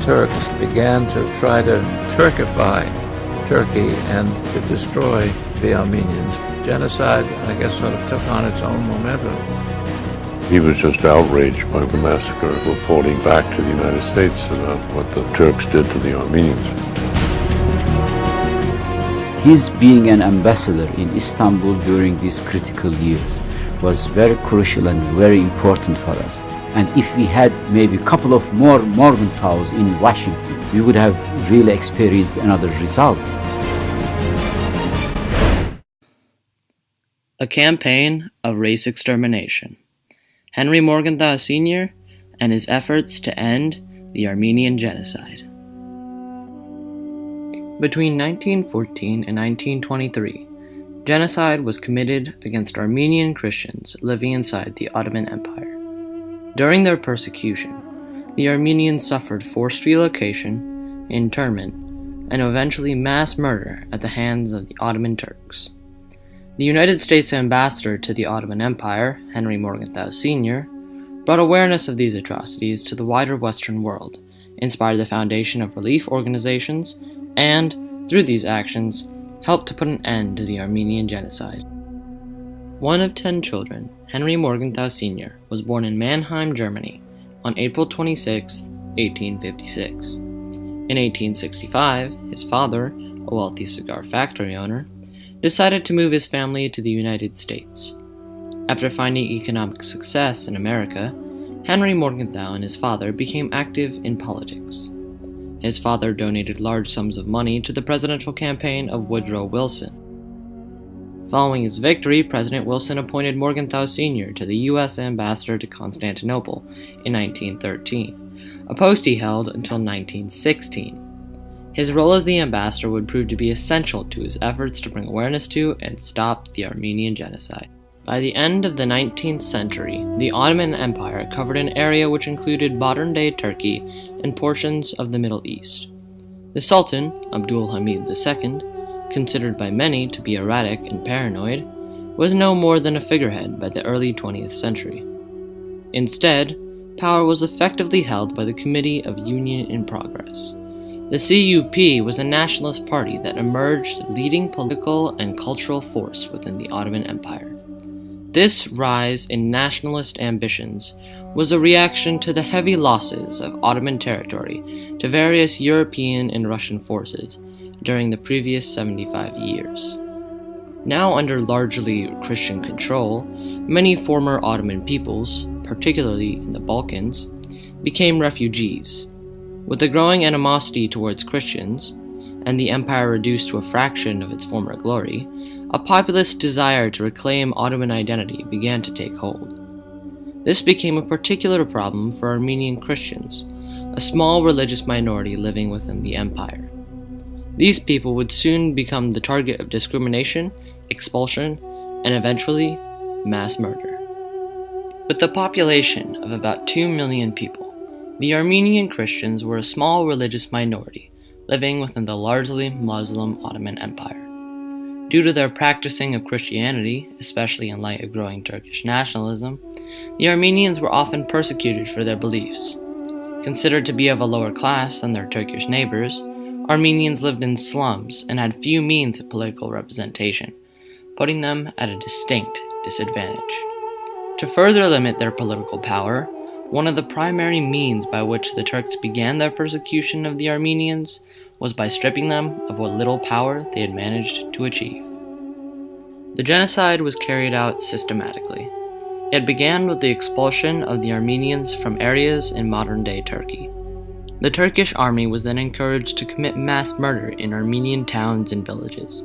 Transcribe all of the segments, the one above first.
Turks began to try to Turkify Turkey and to destroy the Armenians. Genocide, I guess, sort of took on its own momentum. He was just outraged by the massacre, reporting back to the United States about what the Turks did to the Armenians. His being an ambassador in Istanbul during these critical years was very crucial and very important for us. And if we had maybe a couple of more Morgenthau's in Washington, we would have really experienced another result. A campaign of race extermination. Henry Morgenthau Sr. and his efforts to end the Armenian genocide. Between 1914 and 1923, genocide was committed against Armenian Christians living inside the Ottoman Empire. During their persecution, the Armenians suffered forced relocation, internment, and eventually mass murder at the hands of the Ottoman Turks. The United States ambassador to the Ottoman Empire, Henry Morgenthau Sr., brought awareness of these atrocities to the wider Western world, inspired the foundation of relief organizations, and, through these actions, helped to put an end to the Armenian genocide. One of 10 children, Henry Morgenthau Sr. was born in Mannheim, Germany, on April 26, 1856. In 1865, his father, a wealthy cigar factory owner, decided to move his family to the United States. After finding economic success in America, Henry Morgenthau and his father became active in politics. His father donated large sums of money to the presidential campaign of Woodrow Wilson. Following his victory, President Wilson appointed Morgenthau Sr. to the U.S. ambassador to Constantinople in 1913, a post he held until 1916. His role as the ambassador would prove to be essential to his efforts to bring awareness to and stop the Armenian genocide. By the end of the 19th century, the Ottoman Empire covered an area which included modern-day Turkey and portions of the Middle East. The Sultan, Abdul Hamid II, considered by many to be erratic and paranoid, was no more than a figurehead by the early 20th century. Instead, power was effectively held by the Committee of Union in Progress. The CUP was a nationalist party that emerged the leading political and cultural force within the Ottoman Empire. This rise in nationalist ambitions was a reaction to the heavy losses of Ottoman territory to various European and Russian forces during the previous 75 years. Now under largely Christian control, many former Ottoman peoples, particularly in the Balkans, became refugees. With the growing animosity towards Christians, and the empire reduced to a fraction of its former glory, a populist desire to reclaim Ottoman identity began to take hold. This became a particular problem for Armenian Christians, a small religious minority living within the empire. These people would soon become the target of discrimination, expulsion, and eventually, mass murder. With a population of about 2 million people, the Armenian Christians were a small religious minority living within the largely Muslim Ottoman Empire. Due to their practicing of Christianity, especially in light of growing Turkish nationalism, the Armenians were often persecuted for their beliefs. Considered to be of a lower class than their Turkish neighbors, Armenians lived in slums and had few means of political representation, putting them at a distinct disadvantage. To further limit their political power, one of the primary means by which the Turks began their persecution of the Armenians was by stripping them of what little power they had managed to achieve. The genocide was carried out systematically. It began with the expulsion of the Armenians from areas in modern-day Turkey. The Turkish army was then encouraged to commit mass murder in Armenian towns and villages.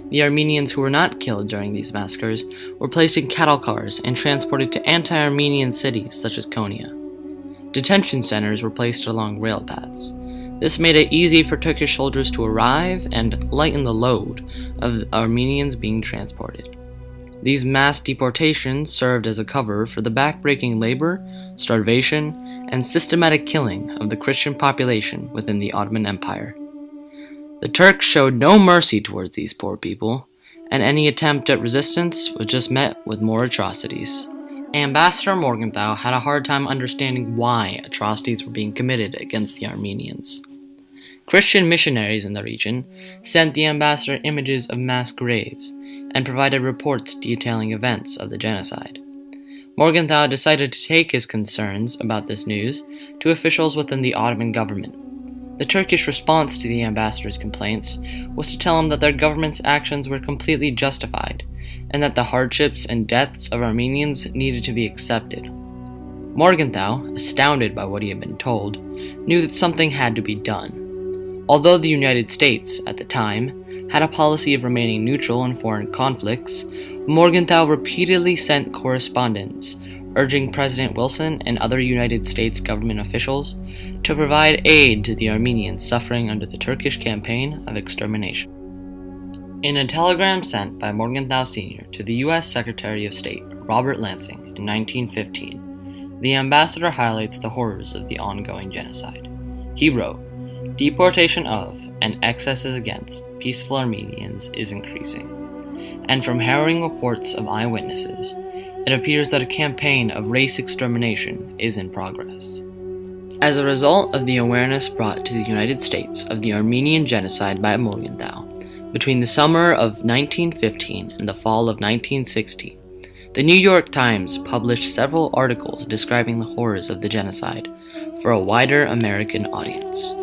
The Armenians who were not killed during these massacres were placed in cattle cars and transported to anti-Armenian cities such as Konya. Detention centers were placed along rail paths. This made it easy for Turkish soldiers to arrive and lighten the load of Armenians being transported. These mass deportations served as a cover for the backbreaking labor, starvation, and systematic killing of the Christian population within the Ottoman Empire. The Turks showed no mercy towards these poor people, and any attempt at resistance was just met with more atrocities. Ambassador Morgenthau had a hard time understanding why atrocities were being committed against the Armenians. Christian missionaries in the region sent the ambassador images of mass graves and provided reports detailing events of the genocide. Morgenthau decided to take his concerns about this news to officials within the Ottoman government. The Turkish response to the ambassador's complaints was to tell him that their government's actions were completely justified and that the hardships and deaths of Armenians needed to be accepted. Morgenthau, astounded by what he had been told, knew that something had to be done. Although the United States, at the time, had a policy of remaining neutral in foreign conflicts, Morgenthau repeatedly sent correspondence urging President Wilson and other United States government officials to provide aid to the Armenians suffering under the Turkish campaign of extermination. In a telegram sent by Morgenthau Sr. to the U.S. Secretary of State, Robert Lansing, in 1915, the ambassador highlights the horrors of the ongoing genocide. He wrote, "Deportation of and excesses against peaceful Armenians is increasing, and from harrowing reports of eyewitnesses, it appears that a campaign of race extermination is in progress." As a result of the awareness brought to the United States of the Armenian genocide by Morgenthau, between the summer of 1915 and the fall of 1916, the New York Times published several articles describing the horrors of the genocide for a wider American audience.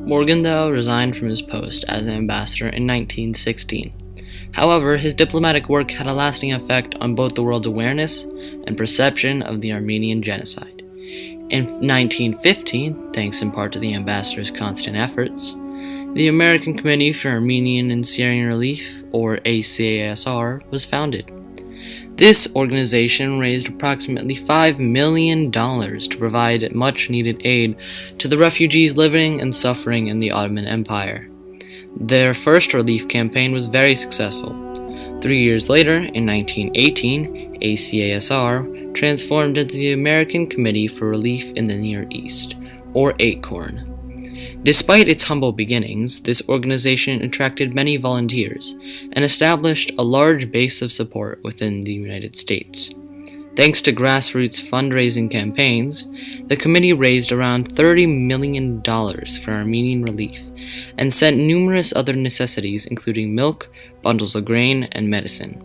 Morgenthau resigned from his post as ambassador in 1916. However, his diplomatic work had a lasting effect on both the world's awareness and perception of the Armenian genocide. In 1915, thanks in part to the ambassador's constant efforts, the American Committee for Armenian and Syrian Relief, or ACASR, was founded. This organization raised approximately $5 million to provide much-needed aid to the refugees living and suffering in the Ottoman Empire. Their first relief campaign was very successful. 3 years later, in 1918, ACASR transformed into the American Committee for Relief in the Near East, or ACORN. Despite its humble beginnings, this organization attracted many volunteers and established a large base of support within the United States. Thanks to grassroots fundraising campaigns, the committee raised around $30 million for Armenian relief and sent numerous other necessities including milk, bundles of grain, and medicine.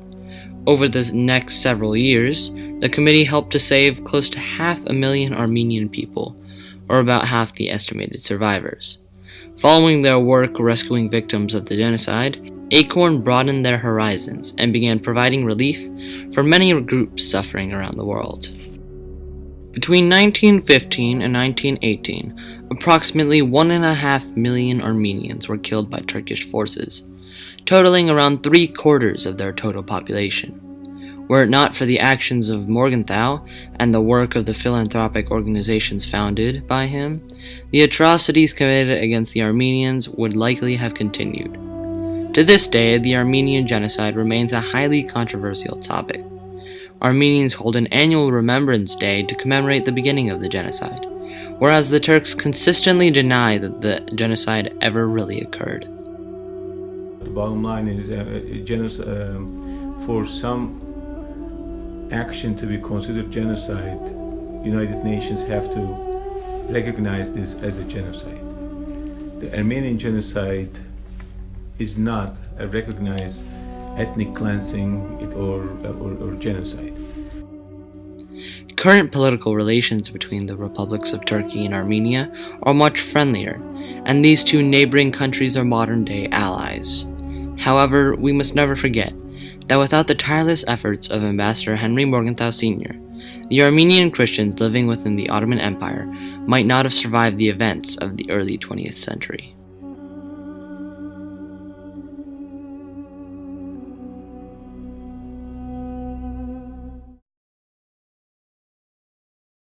Over the next several years, the committee helped to save close to 500,000 Armenian people, or about half the estimated survivors. Following their work rescuing victims of the genocide, ACORN broadened their horizons and began providing relief for many groups suffering around the world. Between 1915 and 1918, approximately 1.5 million Armenians were killed by Turkish forces, totaling around 3/4 of their total population. Were it not for the actions of Morgenthau and the work of the philanthropic organizations founded by him, the atrocities committed against the Armenians would likely have continued. To this day, the Armenian genocide remains a highly controversial topic. Armenians hold an annual Remembrance Day to commemorate the beginning of the genocide, whereas the Turks consistently deny that the genocide ever really occurred. The bottom line is for some action to be considered genocide, United Nations have to recognize this as a genocide. The Armenian genocide is not a recognized ethnic cleansing or genocide. Current political relations between the republics of Turkey and Armenia are much friendlier, and these two neighboring countries are modern-day allies. However, we must never forget that without the tireless efforts of Ambassador Henry Morgenthau Sr., the Armenian Christians living within the Ottoman Empire might not have survived the events of the early 20th century.